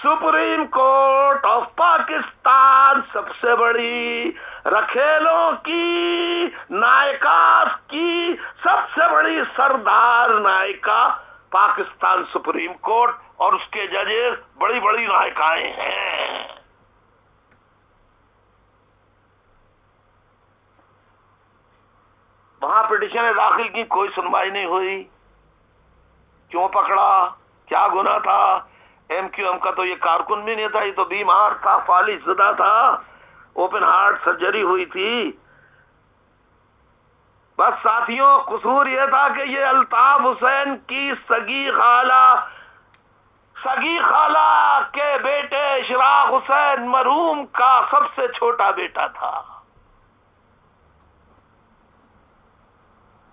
سپریم کورٹ آف پاکستان سب سے بڑی رکھیلوں کی، نائکاس کی سب سے بڑی سردار نائکا پاکستان سپریم کورٹ، اور اس کے ججز بڑی بڑی نائکائیں ہیں. وہاں پٹیشنیں داخل کی، کوئی سنوائی نہیں ہوئی. کیوں پکڑا؟ کیا گناہ تھا؟ MQM کا تو یہ کارکن بھی نہیں تھا، یہ تو بیمار تھا، فالج زدہ تھا، اوپن ہارٹ سرجری ہوئی تھی. بس ساتھیوں، قصور یہ تھا کہ یہ الطاف حسین کی سگی خالہ کے بیٹے اشراق حسین مرحوم کا سب سے چھوٹا بیٹا تھا.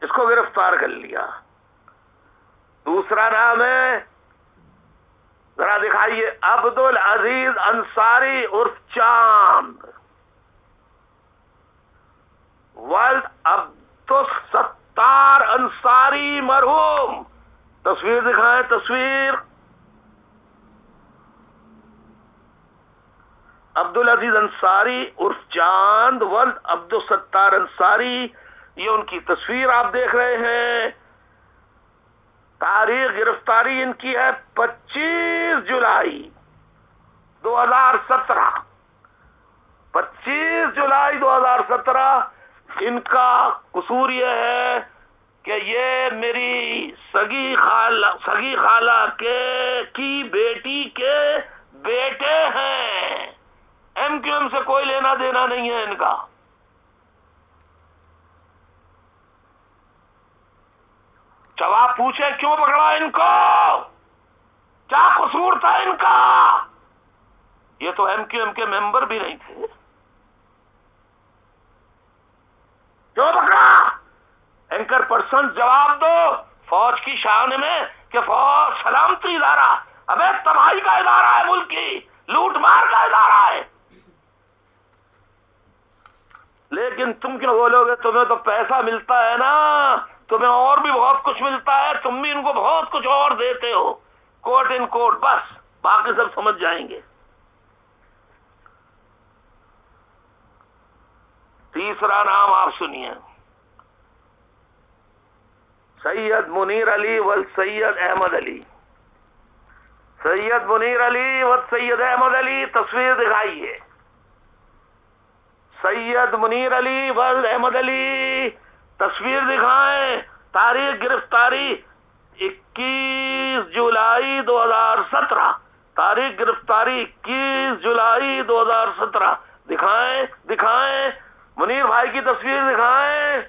اس کو گرفتار کر لیا. دوسرا نام ہے، ذرا دکھائیے، عبدالعزیز انصاری عرف چاند، ولد عبدالستار انصاری مرحوم. تصویر دکھائیں، تصویر. عبدالعزیز انصاری عرف چاند، ولد عبدالستار انصاری، یہ ان کی تصویر آپ دیکھ رہے ہیں. تاریخ گرفتاری ان کی ہے 25 جولائی 2017. 25 جولائی 2017. ان کا قصور یہ ہے کہ یہ میری سگی خالہ کی بیٹی کے بیٹے ہیں. MQM سے کوئی لینا دینا نہیں ہے ان کا. جواب پوچھے کیوں پکڑا ان کو؟ کیا قصور تھا ان کا؟ یہ تو MQM کے ممبر بھی نہیں تھے. کیوں پکڑا؟ اینکر پرسن جواب دو فوج کی شان میں کہ فوج سلامتی ادارہ، ابے تباہی کا ادارہ ہے، ملک کی لوٹ مار کا ادارہ ہے. لیکن تم کیوں بولو گے؟ تمہیں تو پیسہ ملتا ہے نا، تمہیں اور بھی بہت کچھ ملتا ہے، تم بھی ان کو بہت کچھ اور دیتے ہو. کوٹ ان کوٹ، بس باقی سب سمجھ جائیں گے. تیسرا نام آپ سنیے، سید منیر علی ول سید احمد علی. سید منیر علی ول سید احمد علی، تصویر دکھائیے. سید منیر علی ول احمد علی، تصویر دکھائیں. تاریخ گرفتاری 21 جولائی 2017. تاریخ گرفتاری 21 جولائی 2017. دکھائیں منیر بھائی کی تصویر دکھائیں.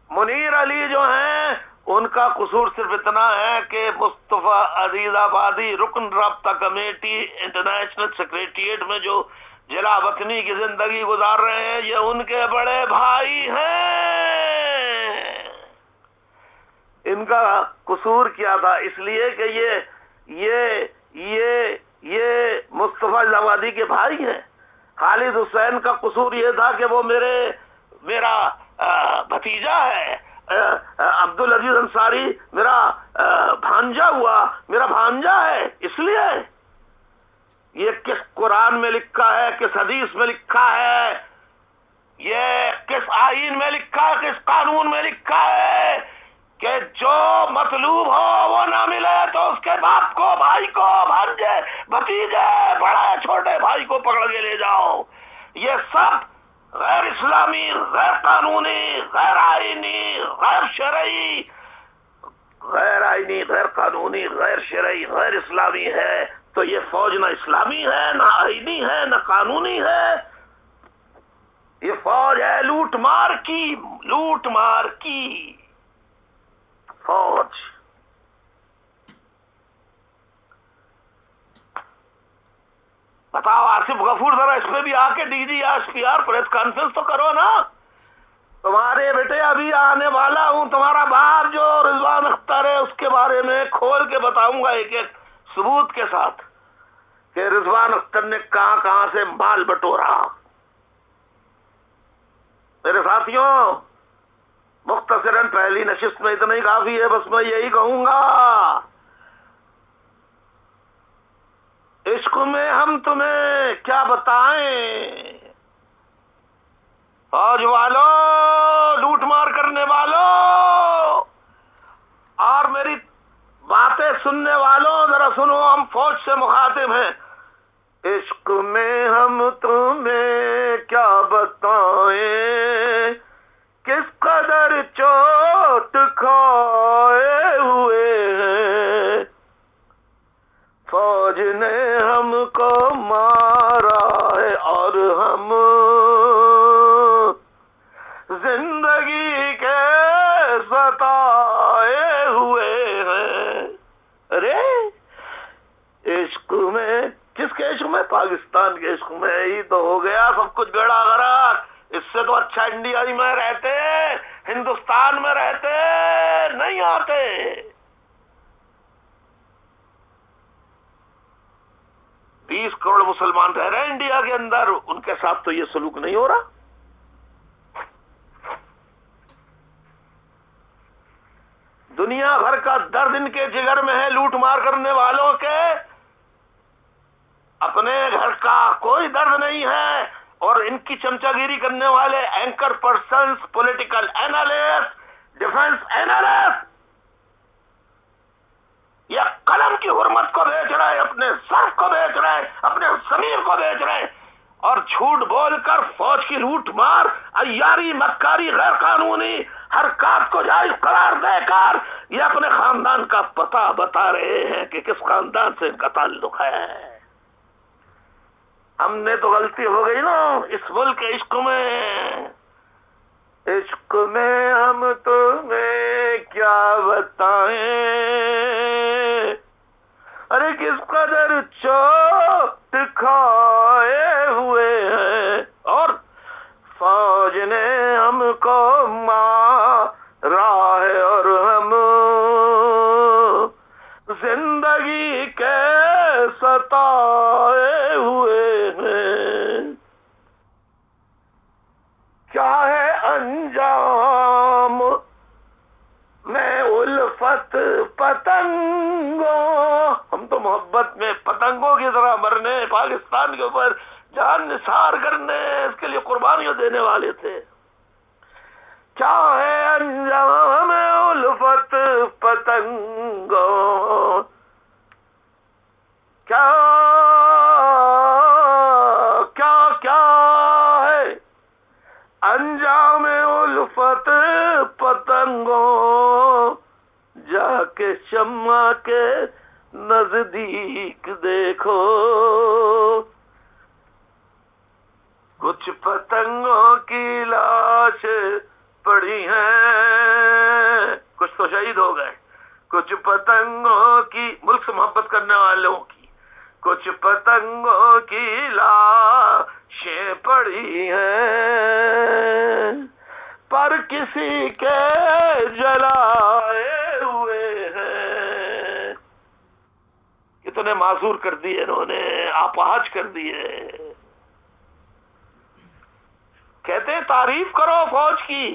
منیر علی جو ہیں ان کا قصور صرف اتنا ہے کہ مصطفیٰ عزیز آبادی رکن رابطہ کمیٹی انٹرنیشنل سیکریٹریٹ میں جو جلا وطنی کی زندگی گزار رہے ہیں یہ ان کے بڑے بھائی ہیں. ان کا قصور کیا تھا؟ اس لیے کہ یہ مصطفیٰ عزیز آبادی کے بھائی ہیں. خالد حسین کا قصور یہ تھا کہ وہ میرا بھتیجا ہے. عبدالعزیز انصاری میرا بھانجا ہوا، میرا بھانجا ہے. اس لیے یہ کس قرآن میں لکھا ہے، کس حدیث میں لکھا ہے، یہ کس آئین میں لکھا ہے، کس قانون میں لکھا ہے کہ جو مطلوب ہو وہ نہ ملے تو اس کے باپ کو، بھائی کو، بھانجے، بھتیجے، بڑے چھوٹے بھائی کو پکڑ کے لے جاؤ. یہ سب غیر اسلامی، غیر قانونی، غیر آئینی، غیر شرعی، غیر قانونی، غیر شرعی، غیر اسلامی ہے. تو یہ فوج نہ اسلامی ہے، نہ آئینی ہے، نہ قانونی ہے. یہ فوج ہے لوٹ مار کی فوج. بتاؤ آصف غفور، ذرا اس پہ بھی آ کے D G S P R press conference تو کرو نا. تمہارے بیٹے ابھی آنے والا ہوں، تمہارا باپ جو رضوان اختر ہے اس کے بارے میں کھول کے بتاؤں گا ایک ایک ثبوت کے ساتھ کہ رضوان اختر نے کہاں کہاں سے مال بٹورا. میرے ساتھیوں، مختصراً پہلی نشست میں اتنا ہی کافی ہے. بس میں یہی کہوں گا، عشق میں ہم تمہیں کیا بتائیں، فوج والوں، لوٹ مار کرنے والوں اور میری باتیں سننے والوں، ذرا سنو، ہم فوج سے مخاطب ہیں. عشق میں ہم تمہیں کیا بتائیں، کس قدر چوٹ کھائے ہوئے ہیں. فوج نے ہم کو مارا ہے اور ہم زندگی کے ستائے ہوئے ہیں. ارے عشق میں، کس کے عشق میں؟ پاکستان کے عشق میں ہی تو ہو گیا سب کچھ بیڑا غرق. اس سے تو اچھا انڈیا ہی میں رہتے، ہندوستان میں رہتے، نہیں آتے. 20 کروڑ مسلمان رہ رہے ہیں انڈیا کے اندر، ان کے ساتھ تو یہ سلوک نہیں ہو رہا. دنیا بھر کا درد ان کے جگر میں ہے، لوٹ مار کرنے والوں کے اپنے گھر کا کوئی درد نہیں ہے. اور ان کی چمچا گیری کرنے والے anchor persons, political analyst, defence analyst, یہ قلم کی حرمت کو بیچ رہے، اپنے سر کو بیچ رہے، اپنے ضمیر کو بیچ رہے، اور جھوٹ بول کر فوج کی لوٹ مار، عیاری، مکاری، غیر قانونی حرکات کو جائز قرار دے کر یہ اپنے خاندان کا پتہ بتا رہے ہیں کہ کس خاندان سے ان کا تعلق ہے. ہم نے تو غلطی ہو گئی نا اس ملک کے عشق میں. عشق میں ہم تمہیں کیا بتائیں، ارے کس قدر چوٹ کھائے ہوئے ہیں. اور فوج نے ہم کو مارا ہے اور ہم زندگی کے ستائے ہوئے ہیں. کیا ہے انجام میں الفت پتنگوں، ہم تو محبت میں پتنگوں کی طرح مرنے، پاکستان کے اوپر جان نثار کرنے، اس کے لیے قربانیاں دینے والے تھے. کیا ہے انجام میں الفت پتنگوں، کیا ہے انجام الفت پتنگوں، جا کے شمع کے نزدیک دیکھو، کچھ پتنگوں کی لاش پڑی ہیں، کچھ تو شہید ہو گئے، کچھ پتنگوں کی، ملک سے محبت کرنے والوں کی، کچھ پتنگوں کی لاشیں پڑی ہیں، پر کسی کے جلائے ہوئے ہیں. کتنے معذور کر دیے انہوں نے، اپاہج کر دیے. کہتے ہیں تعریف کرو فوج کی،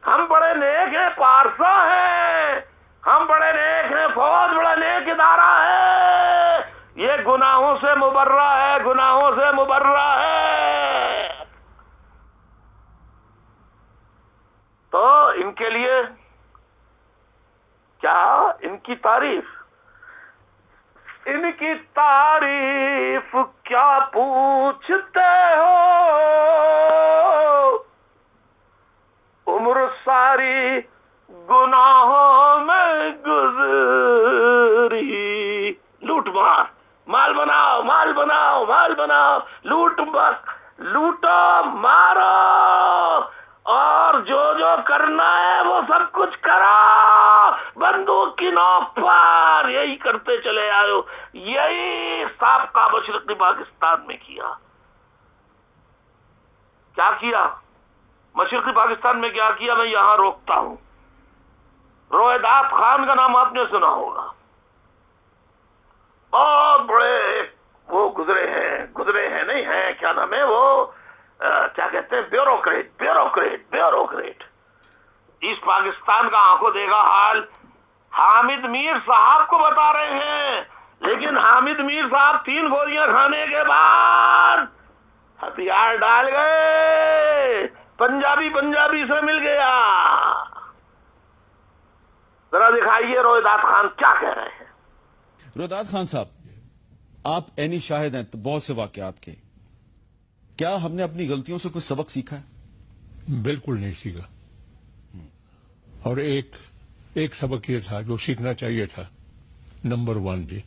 ہم بڑے نیک ہیں، پارسا ہیں، ہم بڑے نیک ہیں، فوج بڑا نیک ادارہ ہے، یہ گناہوں سے مبرہ ہے، گناہوں سے مبرہ ہے. تو ان کے لیے کیا، ان کی تعریف کیا پوچھتے ہو، عمر ساری گناہوں میں گزری. لوٹ مار، مال بناؤ، مال بناؤ، مال بناؤ، لوٹ لوٹو مارو، اور جو کرنا ہے وہ سب کچھ کرو، بندوق کی نوک پر. یہی کرتے چلے آئے ہو، یہی سابقہ مشرقی پاکستان میں کیا. کیا کیا مشرقی پاکستان میں؟ کیا کیا؟ میں یہاں روکتا ہوں. رویداد خان کا نام آپ نے سنا ہوگا، بہت بڑے وہ گزرے ہیں نہیں ہیں، کیا نام ہے وہ، کیا کہتے ہیں، بیوروکریٹ. اس پاکستان کا آنکھوں دیکھا حال حامد میر صاحب کو بتا رہے ہیں، لیکن حامد میر صاحب 3 گولیاں کھانے کے بعد ہتھیار ڈال گئے، پنجابی سے مل گیا. ذرا دکھائیے رویداد خان کیا کہہ رہے ہیں. رویداد خان صاحب، آپ عینی شاہد ہیں بہت سے واقعات کے، کیا ہم نے اپنی غلطیوں سے کچھ سبق سیکھا ہے؟ بالکل نہیں سیکھا، اور ایک سبق یہ تھا جو سیکھنا چاہیے تھا. نمبر 1 جی،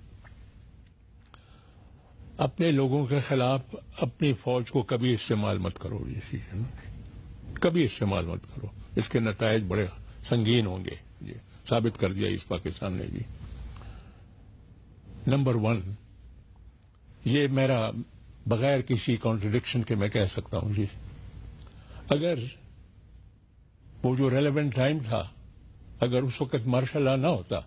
اپنے لوگوں کے خلاف اپنی فوج کو کبھی استعمال مت کرو. یہ کبھی استعمال مت کرو، اس کے نتائج بڑے سنگین ہوں گے. یہ ثابت کر دیا اس پاکستان نے جی. نمبر 1، یہ میرا بغیر کسی کانٹرڈکشن کے میں کہہ سکتا ہوں جی، اگر وہ جو ریلیونٹ ٹائم تھا، اگر اس وقت مارشل لا نہ ہوتا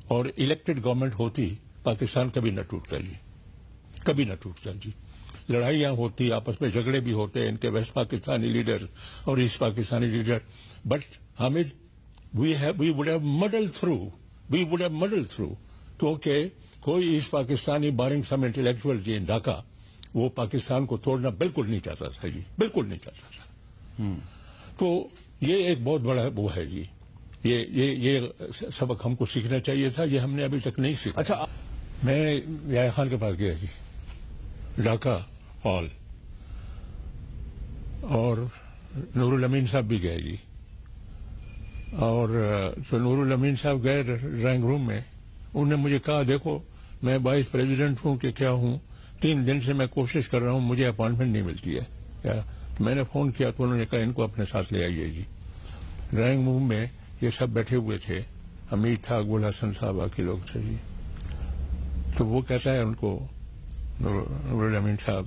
اور الیکٹڈ گورنمنٹ ہوتی، پاکستان کبھی نہ ٹوٹتا جی، کبھی نہ ٹوٹتا جی. لڑائیاں ہوتی، آپس میں جھگڑے بھی ہوتے، ان کے ویسٹ پاکستانی لیڈر اور east Pakistani leader, but Hamid we would have muddled through, کیونکہ کوئی east Pakistani barring some intellectual جی ان ڈھاکہ، وہ پاکستان کو توڑنا بالکل نہیں چاہتا تھا جی، بالکل نہیں چاہتا تھا. تو یہ ایک بہت بڑا وہ ہے جی، یہ سبق ہم کو سیکھنا چاہیے تھا، یہ ہم نے ابھی تک نہیں سیکھا. اچھا، میں یحییٰ خان کے پاس گیا جی، ڈھاکہ ہال، اور نور الامین صاحب بھی گئے جی. اور تو نور الامین صاحب گئے ڈرائنگ روم میں، انہوں نے مجھے کہا دیکھو میں وائس پریزیڈنٹ ہوں کہ کیا ہوں، 3 دن سے میں کوشش کر رہا ہوں، مجھے اپوائنٹمنٹ نہیں ملتی ہے. میں نے فون کیا تو انہوں نے کہا ان کو اپنے ساتھ لے آئیے جی. ڈرائنگ روم میں یہ سب بیٹھے ہوئے تھے، حمید تھا، گل حسن صاحب، باقی لوگ تھے جی. تو وہ کہتا ہے ان کو، نور الامین صاحب،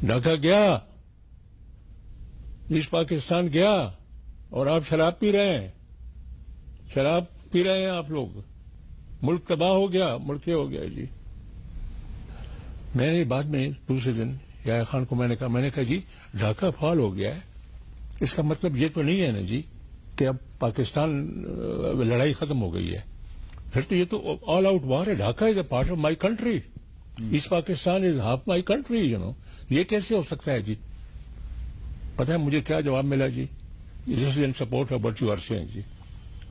ڈھاکہ گیا، ایسٹ پاکستان گیا، اور آپ شراب پی رہے ہیں آپ لوگ، ملک تباہ ہو گیا، ملک ہو گیا جی. میں نے بعد میں دوسرے دن یحییٰ خان کو میں نے کہا جی ڈھاکہ فال ہو گیا ہے، اس کا مطلب یہ تو نہیں ہے نا جی کہ اب پاکستان لڑائی ختم ہو گئی ہے، پھر تو یہ تو آل آؤٹ وار ہے. Dhaka is a part of my country, east Pakistan is half my country, یہ کیسے ہو سکتا ہے جی؟ پتہ ہے مجھے کیا جواب ملا جی؟ This is in support of what you are seeing ji.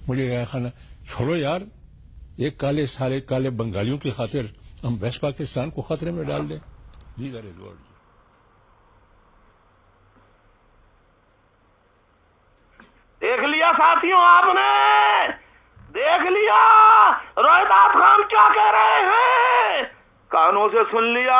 مجھے یحییٰ خان، چھوڑو یار، ایک کالے بنگالیوں کی خاطر ہم ویسٹ پاکستان کو خطرے میں ڈال دیں. These are his words. دیکھ لیا ساتھیوں، آپ نے دیکھ لیا رویداد خان کیا کہہ رہے ہیں، کانوں سے سن لیا.